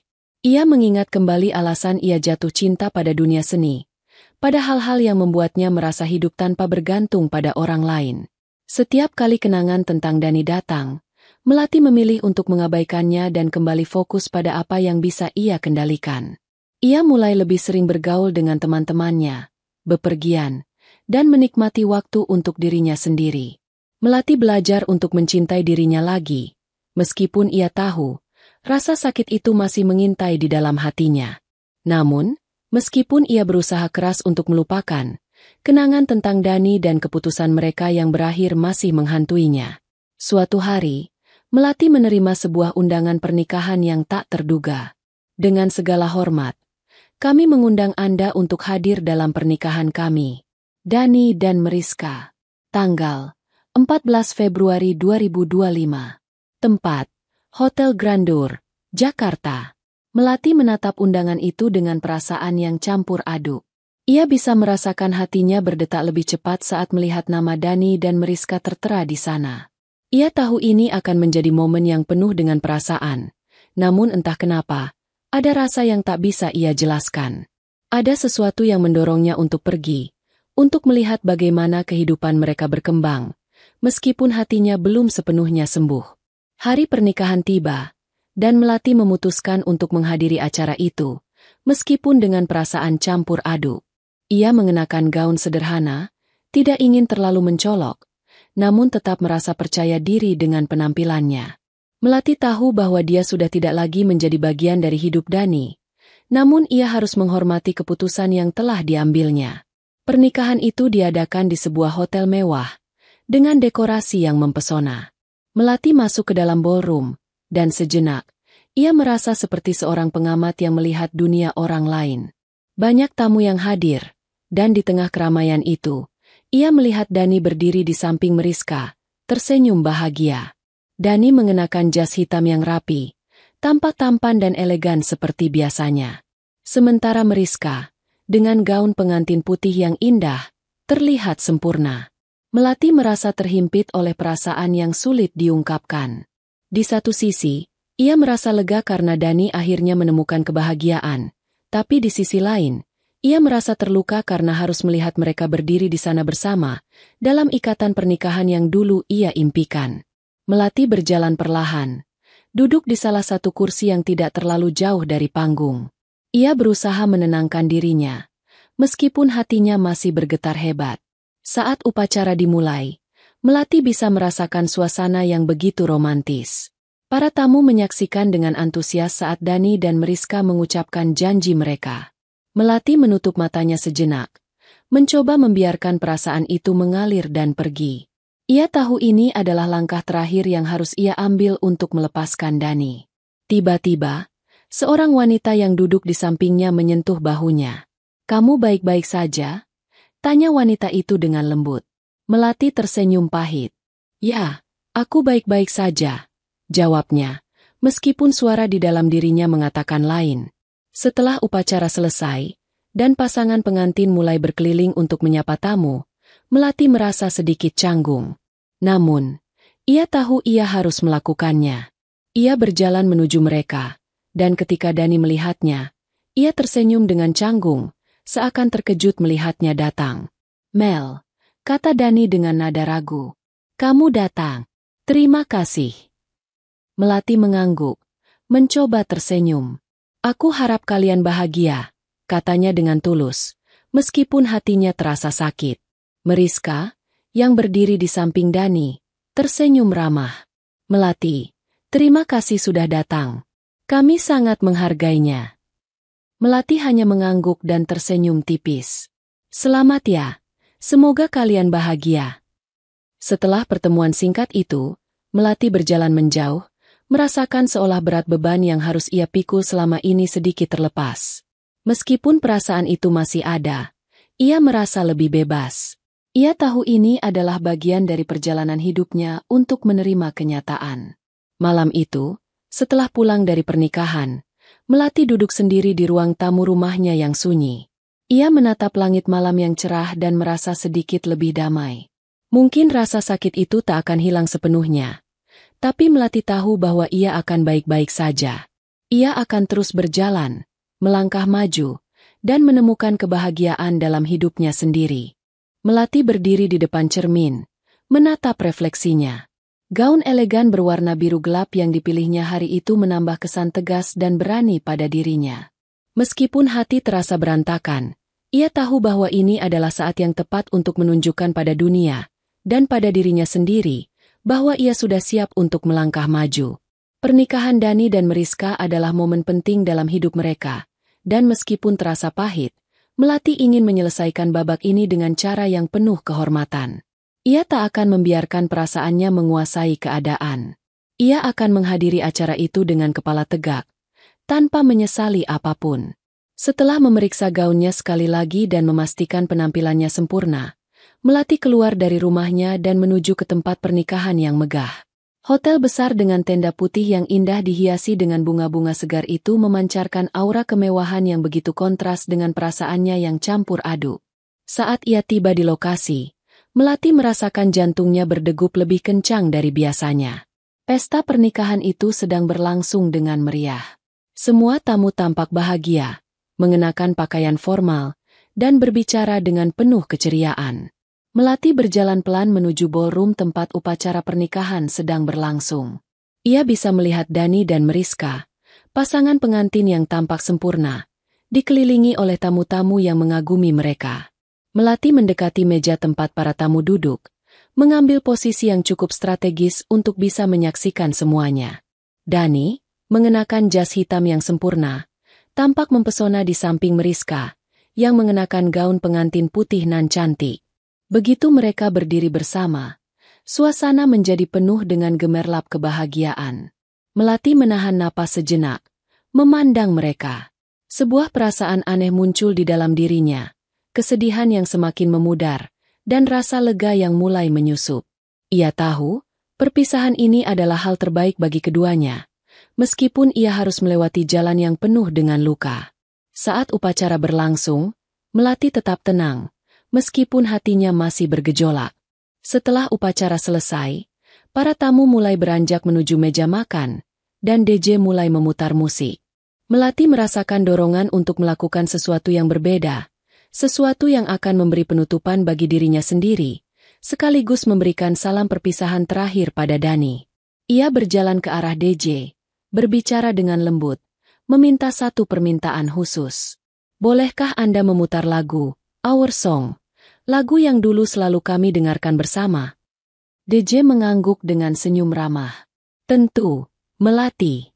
A: Ia mengingat kembali alasan ia jatuh cinta pada dunia seni, pada hal-hal yang membuatnya merasa hidup tanpa bergantung pada orang lain. Setiap kali kenangan tentang Dani datang, Melati memilih untuk mengabaikannya dan kembali fokus pada apa yang bisa ia kendalikan. Ia mulai lebih sering bergaul dengan teman-temannya, bepergian, dan menikmati waktu untuk dirinya sendiri. Melati belajar untuk mencintai dirinya lagi, meskipun ia tahu, rasa sakit itu masih mengintai di dalam hatinya. Namun, meskipun ia berusaha keras untuk melupakan, kenangan tentang Dani dan keputusan mereka yang berakhir masih menghantuinya. Suatu hari, Melati menerima sebuah undangan pernikahan yang tak terduga. "Dengan segala hormat, kami mengundang Anda untuk hadir dalam pernikahan kami. Dani dan Meriska. Tanggal 14 Februari 2025. Tempat, Hotel Grandeur, Jakarta." Melati menatap undangan itu dengan perasaan yang campur aduk. Ia bisa merasakan hatinya berdetak lebih cepat saat melihat nama Dani dan Meriska tertera di sana. Ia tahu ini akan menjadi momen yang penuh dengan perasaan, namun entah kenapa, ada rasa yang tak bisa ia jelaskan. Ada sesuatu yang mendorongnya untuk pergi, untuk melihat bagaimana kehidupan mereka berkembang, meskipun hatinya belum sepenuhnya sembuh. Hari pernikahan tiba, dan Melati memutuskan untuk menghadiri acara itu, meskipun dengan perasaan campur aduk. Ia mengenakan gaun sederhana, tidak ingin terlalu mencolok, namun tetap merasa percaya diri dengan penampilannya. Melati tahu bahwa dia sudah tidak lagi menjadi bagian dari hidup Dani, namun ia harus menghormati keputusan yang telah diambilnya. Pernikahan itu diadakan di sebuah hotel mewah, dengan dekorasi yang mempesona. Melati masuk ke dalam ballroom, dan sejenak, ia merasa seperti seorang pengamat yang melihat dunia orang lain. Banyak tamu yang hadir, dan di tengah keramaian itu, ia melihat Dani berdiri di samping Mariska, tersenyum bahagia. Dani mengenakan jas hitam yang rapi, tampak tampan dan elegan seperti biasanya. Sementara Mariska, dengan gaun pengantin putih yang indah, terlihat sempurna. Melati merasa terhimpit oleh perasaan yang sulit diungkapkan. Di satu sisi, ia merasa lega karena Dani akhirnya menemukan kebahagiaan, tapi di sisi lain, ia merasa terluka karena harus melihat mereka berdiri di sana bersama, dalam ikatan pernikahan yang dulu ia impikan. Melati berjalan perlahan, duduk di salah satu kursi yang tidak terlalu jauh dari panggung. Ia berusaha menenangkan dirinya, meskipun hatinya masih bergetar hebat. Saat upacara dimulai, Melati bisa merasakan suasana yang begitu romantis. Para tamu menyaksikan dengan antusias saat Dani dan Mariska mengucapkan janji mereka. Melati menutup matanya sejenak, mencoba membiarkan perasaan itu mengalir dan pergi. Ia tahu ini adalah langkah terakhir yang harus ia ambil untuk melepaskan Dani. Tiba-tiba, seorang wanita yang duduk di sampingnya menyentuh bahunya. "Kamu baik-baik saja?" tanya wanita itu dengan lembut. Melati tersenyum pahit. "Ya, aku baik-baik saja," jawabnya, meskipun suara di dalam dirinya mengatakan lain. Setelah upacara selesai, dan pasangan pengantin mulai berkeliling untuk menyapa tamu, Melati merasa sedikit canggung. Namun, ia tahu ia harus melakukannya. Ia berjalan menuju mereka, dan ketika Dani melihatnya, ia tersenyum dengan canggung, seakan terkejut melihatnya datang. "Mel," kata Dani dengan nada ragu. "Kamu datang. Terima kasih." Melati mengangguk, mencoba tersenyum. "Aku harap kalian bahagia," katanya dengan tulus, meskipun hatinya terasa sakit. Mariska, yang berdiri di samping Dani, tersenyum ramah. "Melati, terima kasih sudah datang. Kami sangat menghargainya." Melati hanya mengangguk dan tersenyum tipis. "Selamat ya, semoga kalian bahagia." Setelah pertemuan singkat itu, Melati berjalan menjauh, merasakan seolah berat beban yang harus ia pikul selama ini sedikit terlepas. Meskipun perasaan itu masih ada, ia merasa lebih bebas. Ia tahu ini adalah bagian dari perjalanan hidupnya untuk menerima kenyataan. Malam itu, setelah pulang dari pernikahan, Melati duduk sendiri di ruang tamu rumahnya yang sunyi. Ia menatap langit malam yang cerah dan merasa sedikit lebih damai. Mungkin rasa sakit itu tak akan hilang sepenuhnya. Tapi Melati tahu bahwa ia akan baik-baik saja. Ia akan terus berjalan, melangkah maju, dan menemukan kebahagiaan dalam hidupnya sendiri. Melati berdiri di depan cermin, menatap refleksinya. Gaun elegan berwarna biru gelap yang dipilihnya hari itu menambah kesan tegas dan berani pada dirinya. Meskipun hati terasa berantakan, ia tahu bahwa ini adalah saat yang tepat untuk menunjukkan pada dunia, dan pada dirinya sendiri, bahwa ia sudah siap untuk melangkah maju. Pernikahan Dani dan Mariska adalah momen penting dalam hidup mereka, dan meskipun terasa pahit, Melati ingin menyelesaikan babak ini dengan cara yang penuh kehormatan. Ia tak akan membiarkan perasaannya menguasai keadaan. Ia akan menghadiri acara itu dengan kepala tegak, tanpa menyesali apapun. Setelah memeriksa gaunnya sekali lagi dan memastikan penampilannya sempurna, Melati keluar dari rumahnya dan menuju ke tempat pernikahan yang megah. Hotel besar dengan tenda putih yang indah dihiasi dengan bunga-bunga segar itu memancarkan aura kemewahan yang begitu kontras dengan perasaannya yang campur aduk. Saat ia tiba di lokasi, Melati merasakan jantungnya berdegup lebih kencang dari biasanya. Pesta pernikahan itu sedang berlangsung dengan meriah. Semua tamu tampak bahagia, mengenakan pakaian formal, dan berbicara dengan penuh keceriaan. Melati berjalan pelan menuju ballroom tempat upacara pernikahan sedang berlangsung. Ia bisa melihat Dani dan Mariska, pasangan pengantin yang tampak sempurna, dikelilingi oleh tamu-tamu yang mengagumi mereka. Melati mendekati meja tempat para tamu duduk, mengambil posisi yang cukup strategis untuk bisa menyaksikan semuanya. Dani, mengenakan jas hitam yang sempurna, tampak mempesona di samping Meriska, yang mengenakan gaun pengantin putih nan cantik. Begitu mereka berdiri bersama, suasana menjadi penuh dengan gemerlap kebahagiaan. Melati menahan napas sejenak, memandang mereka. Sebuah perasaan aneh muncul di dalam dirinya, kesedihan yang semakin memudar, dan rasa lega yang mulai menyusup. Ia tahu, perpisahan ini adalah hal terbaik bagi keduanya, meskipun ia harus melewati jalan yang penuh dengan luka. Saat upacara berlangsung, Melati tetap tenang, meskipun hatinya masih bergejolak. Setelah upacara selesai, para tamu mulai beranjak menuju meja makan, dan DJ mulai memutar musik. Melati merasakan dorongan untuk melakukan sesuatu yang berbeda, sesuatu yang akan memberi penutupan bagi dirinya sendiri, sekaligus memberikan salam perpisahan terakhir pada Dani. Ia berjalan ke arah DJ, berbicara dengan lembut, meminta satu permintaan khusus. Bolehkah Anda memutar lagu, Our Song, lagu yang dulu selalu kami dengarkan bersama? DJ mengangguk dengan senyum ramah. Tentu, Melati.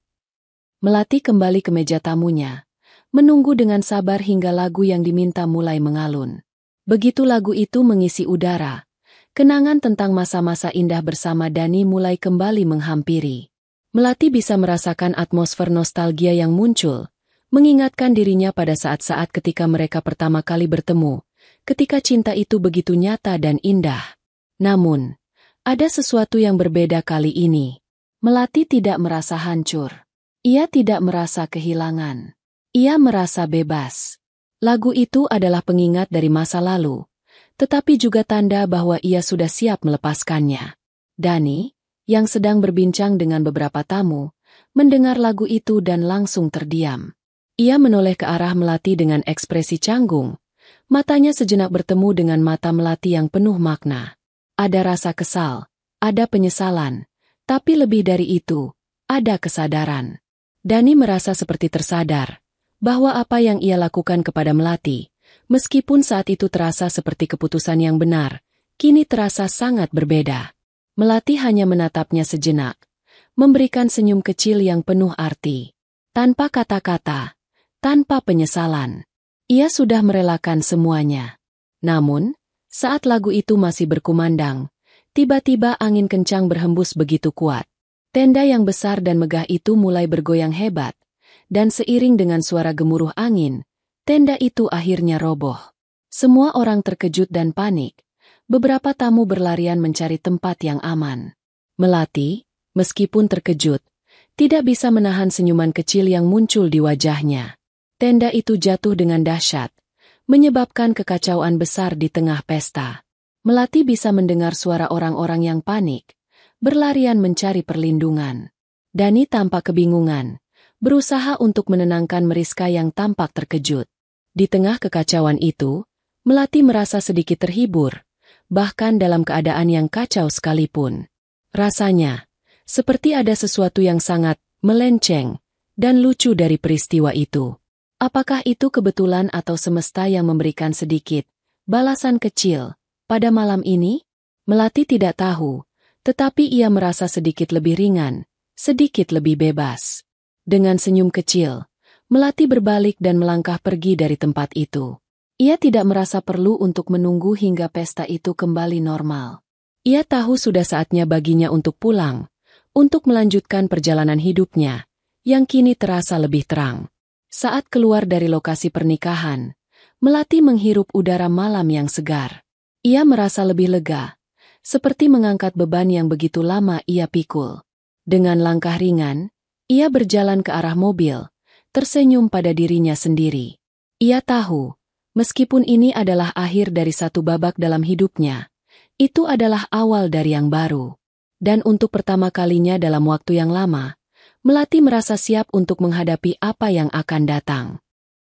A: Melati kembali ke meja tamunya, menunggu dengan sabar hingga lagu yang diminta mulai mengalun. Begitu lagu itu mengisi udara, kenangan tentang masa-masa indah bersama Dani mulai kembali menghampiri. Melati bisa merasakan atmosfer nostalgia yang muncul, mengingatkan dirinya pada saat-saat ketika mereka pertama kali bertemu, ketika cinta itu begitu nyata dan indah. Namun, ada sesuatu yang berbeda kali ini. Melati tidak merasa hancur. Ia tidak merasa kehilangan. Ia merasa bebas. Lagu itu adalah pengingat dari masa lalu, tetapi juga tanda bahwa ia sudah siap melepaskannya. Dani, yang sedang berbincang dengan beberapa tamu, mendengar lagu itu dan langsung terdiam. Ia menoleh ke arah Melati dengan ekspresi canggung. Matanya sejenak bertemu dengan mata Melati yang penuh makna. Ada rasa kesal, ada penyesalan, tapi lebih dari itu, ada kesadaran. Dani merasa seperti tersadar bahwa apa yang ia lakukan kepada Melati, meskipun saat itu terasa seperti keputusan yang benar, kini terasa sangat berbeda. Melati hanya menatapnya sejenak, memberikan senyum kecil yang penuh arti. Tanpa kata-kata, tanpa penyesalan, ia sudah merelakan semuanya. Namun, saat lagu itu masih berkumandang, tiba-tiba angin kencang berhembus begitu kuat. Tenda yang besar dan megah itu mulai bergoyang hebat, dan seiring dengan suara gemuruh angin, tenda itu akhirnya roboh. Semua orang terkejut dan panik. Beberapa tamu berlarian mencari tempat yang aman. Melati, meskipun terkejut, tidak bisa menahan senyuman kecil yang muncul di wajahnya. Tenda itu jatuh dengan dahsyat, menyebabkan kekacauan besar di tengah pesta. Melati bisa mendengar suara orang-orang yang panik, berlarian mencari perlindungan. Dani tampak kebingungan, berusaha untuk menenangkan Meriska yang tampak terkejut. Di tengah kekacauan itu, Melati merasa sedikit terhibur, bahkan dalam keadaan yang kacau sekalipun. Rasanya, seperti ada sesuatu yang sangat melenceng dan lucu dari peristiwa itu. Apakah itu kebetulan atau semesta yang memberikan sedikit balasan kecil pada malam ini? Melati tidak tahu. Tetapi ia merasa sedikit lebih ringan, sedikit lebih bebas. Dengan senyum kecil, Melati berbalik dan melangkah pergi dari tempat itu. Ia tidak merasa perlu untuk menunggu hingga pesta itu kembali normal. Ia tahu sudah saatnya baginya untuk pulang, untuk melanjutkan perjalanan hidupnya, yang kini terasa lebih terang. Saat keluar dari lokasi pernikahan, Melati menghirup udara malam yang segar. Ia merasa lebih lega, seperti mengangkat beban yang begitu lama ia pikul. Dengan langkah ringan, ia berjalan ke arah mobil, tersenyum pada dirinya sendiri. Ia tahu, meskipun ini adalah akhir dari satu babak dalam hidupnya, itu adalah awal dari yang baru. Dan untuk pertama kalinya dalam waktu yang lama, Melati merasa siap untuk menghadapi apa yang akan datang.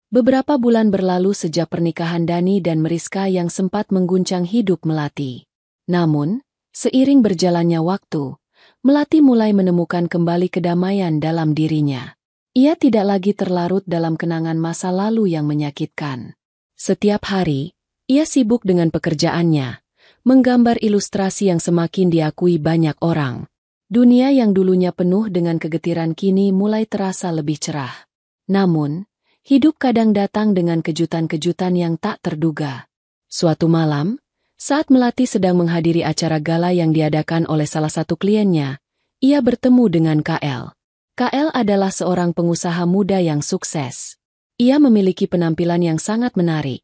A: Beberapa bulan berlalu sejak pernikahan Dani dan Meriska yang sempat mengguncang hidup Melati. Namun, seiring berjalannya waktu, Melati mulai menemukan kembali kedamaian dalam dirinya. Ia tidak lagi terlarut dalam kenangan masa lalu yang menyakitkan. Setiap hari, ia sibuk dengan pekerjaannya, menggambar ilustrasi yang semakin diakui banyak orang. Dunia yang dulunya penuh dengan kegetiran kini mulai terasa lebih cerah. Namun, hidup kadang datang dengan kejutan-kejutan yang tak terduga. Suatu malam, saat Melati sedang menghadiri acara gala yang diadakan oleh salah satu kliennya, ia bertemu dengan KL. KL adalah seorang pengusaha muda yang sukses. Ia memiliki penampilan yang sangat menarik.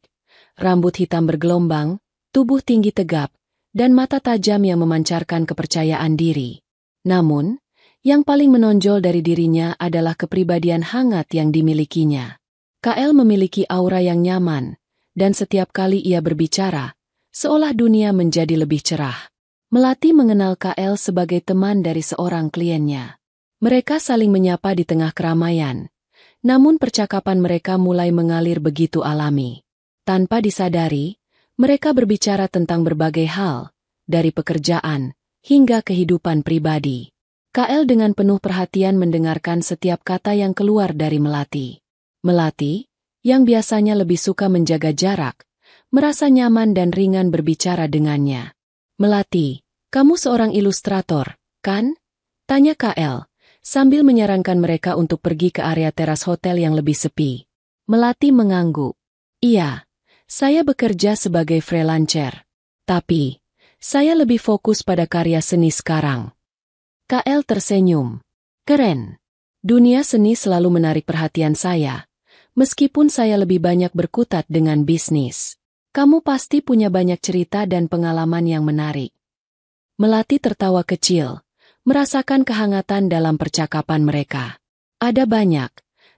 A: Rambut hitam bergelombang, tubuh tinggi tegap, dan mata tajam yang memancarkan kepercayaan diri. Namun, yang paling menonjol dari dirinya adalah kepribadian hangat yang dimilikinya. KL memiliki aura yang nyaman, dan setiap kali ia berbicara, seolah dunia menjadi lebih cerah. Melati mengenal KL sebagai teman dari seorang kliennya. Mereka saling menyapa di tengah keramaian, namun percakapan mereka mulai mengalir begitu alami. Tanpa disadari, mereka berbicara tentang berbagai hal, dari pekerjaan hingga kehidupan pribadi. KL dengan penuh perhatian mendengarkan setiap kata yang keluar dari Melati. Melati, yang biasanya lebih suka menjaga jarak, merasa nyaman dan ringan berbicara dengannya. "Melati, kamu seorang ilustrator, kan?" tanya KL, sambil menyarankan mereka untuk pergi ke area teras hotel yang lebih sepi. Melati mengangguk. "Iya, saya bekerja sebagai freelancer. Tapi, saya lebih fokus pada karya seni sekarang." KL tersenyum. "Keren. Dunia seni selalu menarik perhatian saya. Meskipun saya lebih banyak berkutat dengan bisnis. Kamu pasti punya banyak cerita dan pengalaman yang menarik." Melati tertawa kecil, merasakan kehangatan dalam percakapan mereka. Ada banyak,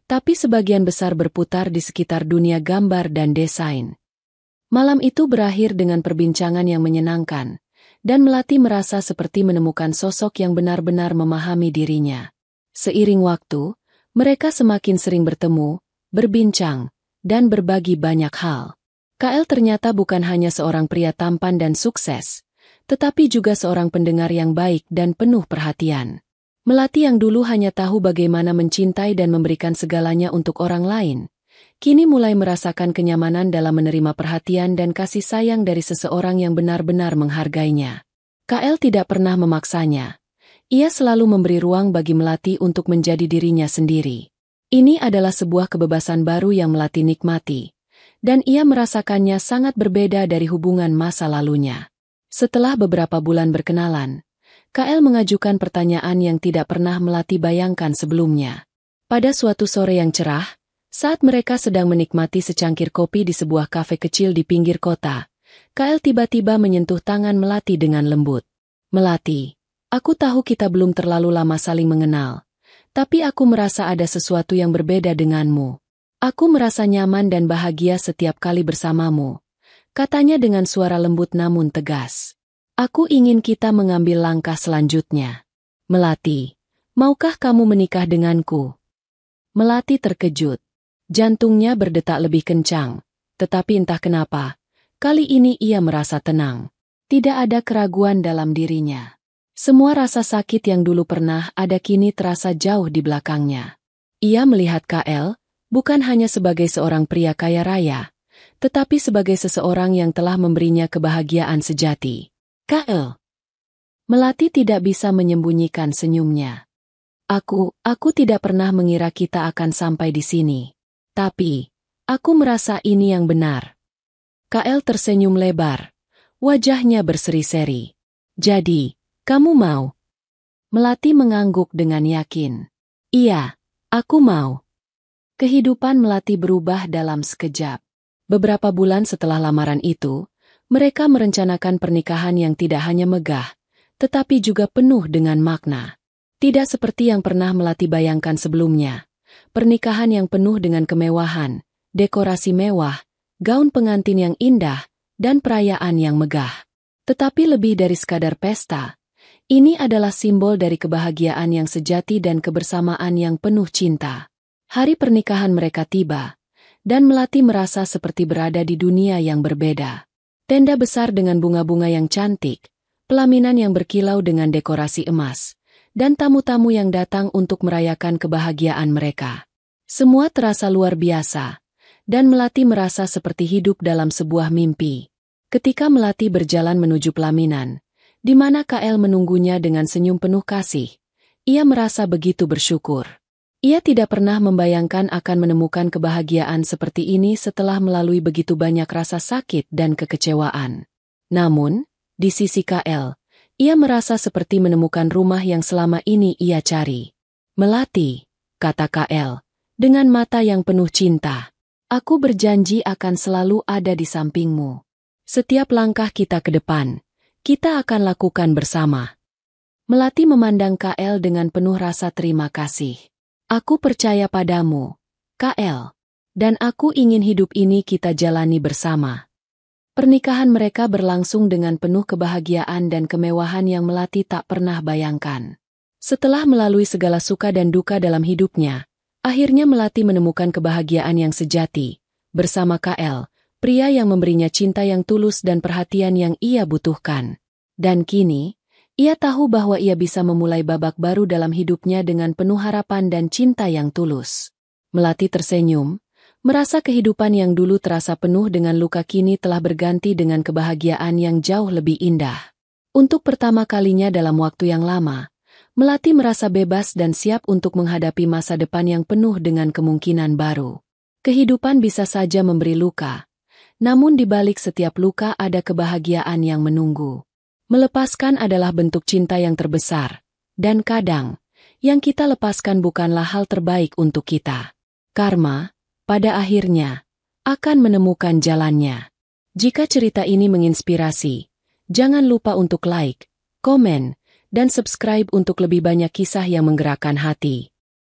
A: tapi sebagian besar berputar di sekitar dunia gambar dan desain. Malam itu berakhir dengan perbincangan yang menyenangkan, dan Melati merasa seperti menemukan sosok yang benar-benar memahami dirinya. Seiring waktu, mereka semakin sering bertemu, berbincang, dan berbagi banyak hal. KL ternyata bukan hanya seorang pria tampan dan sukses, tetapi juga seorang pendengar yang baik dan penuh perhatian. Melati yang dulu hanya tahu bagaimana mencintai dan memberikan segalanya untuk orang lain, kini mulai merasakan kenyamanan dalam menerima perhatian dan kasih sayang dari seseorang yang benar-benar menghargainya. KL tidak pernah memaksanya. Ia selalu memberi ruang bagi Melati untuk menjadi dirinya sendiri. Ini adalah sebuah kebebasan baru yang Melati nikmati, dan ia merasakannya sangat berbeda dari hubungan masa lalunya. Setelah beberapa bulan berkenalan, KL mengajukan pertanyaan yang tidak pernah Melati bayangkan sebelumnya. Pada suatu sore yang cerah, saat mereka sedang menikmati secangkir kopi di sebuah kafe kecil di pinggir kota, KL tiba-tiba menyentuh tangan Melati dengan lembut. "Melati, aku tahu kita belum terlalu lama saling mengenal. Tapi aku merasa ada sesuatu yang berbeda denganmu. Aku merasa nyaman dan bahagia setiap kali bersamamu," katanya dengan suara lembut namun tegas. "Aku ingin kita mengambil langkah selanjutnya. Melati, maukah kamu menikah denganku?" Melati terkejut. Jantungnya berdetak lebih kencang, tetapi entah kenapa, kali ini ia merasa tenang. Tidak ada keraguan dalam dirinya. Semua rasa sakit yang dulu pernah ada kini terasa jauh di belakangnya. Ia melihat KL, bukan hanya sebagai seorang pria kaya raya, tetapi sebagai seseorang yang telah memberinya kebahagiaan sejati. "KL." Melati tidak bisa menyembunyikan senyumnya. Aku tidak pernah mengira kita akan sampai di sini. Tapi, aku merasa ini yang benar." KL tersenyum lebar. Wajahnya berseri-seri. "Jadi, kamu mau?" Melati mengangguk dengan yakin. "Iya, aku mau." Kehidupan Melati berubah dalam sekejap. Beberapa bulan setelah lamaran itu, mereka merencanakan pernikahan yang tidak hanya megah, tetapi juga penuh dengan makna. Tidak seperti yang pernah Melati bayangkan sebelumnya. Pernikahan yang penuh dengan kemewahan, dekorasi mewah, gaun pengantin yang indah, dan perayaan yang megah. Tetapi lebih dari sekadar pesta, ini adalah simbol dari kebahagiaan yang sejati dan kebersamaan yang penuh cinta. Hari pernikahan mereka tiba, dan Melati merasa seperti berada di dunia yang berbeda. Tenda besar dengan bunga-bunga yang cantik, pelaminan yang berkilau dengan dekorasi emas, dan tamu-tamu yang datang untuk merayakan kebahagiaan mereka. Semua terasa luar biasa, dan Melati merasa seperti hidup dalam sebuah mimpi. Ketika Melati berjalan menuju pelaminan, di mana KL menunggunya dengan senyum penuh kasih, ia merasa begitu bersyukur. Ia tidak pernah membayangkan akan menemukan kebahagiaan seperti ini setelah melalui begitu banyak rasa sakit dan kekecewaan. Namun, di sisi KL, ia merasa seperti menemukan rumah yang selama ini ia cari. "Melati," kata KL, dengan mata yang penuh cinta, "aku berjanji akan selalu ada di sampingmu. Setiap langkah kita ke depan, kita akan lakukan bersama." Melati memandang KL dengan penuh rasa terima kasih. "Aku percaya padamu, KL. Dan aku ingin hidup ini kita jalani bersama." Pernikahan mereka berlangsung dengan penuh kebahagiaan dan kemewahan yang Melati tak pernah bayangkan. Setelah melalui segala suka dan duka dalam hidupnya, akhirnya Melati menemukan kebahagiaan yang sejati, bersama KL, pria yang memberinya cinta yang tulus dan perhatian yang ia butuhkan. Dan kini, ia tahu bahwa ia bisa memulai babak baru dalam hidupnya dengan penuh harapan dan cinta yang tulus. Melati tersenyum, merasa kehidupan yang dulu terasa penuh dengan luka kini telah berganti dengan kebahagiaan yang jauh lebih indah. Untuk pertama kalinya dalam waktu yang lama, Melati merasa bebas dan siap untuk menghadapi masa depan yang penuh dengan kemungkinan baru. Kehidupan bisa saja memberi luka, namun di balik setiap luka ada kebahagiaan yang menunggu. Melepaskan adalah bentuk cinta yang terbesar, dan kadang, yang kita lepaskan bukanlah hal terbaik untuk kita. Karma, pada akhirnya, akan menemukan jalannya. Jika cerita ini menginspirasi, jangan lupa untuk like, komen, dan subscribe untuk lebih banyak kisah yang menggerakkan hati.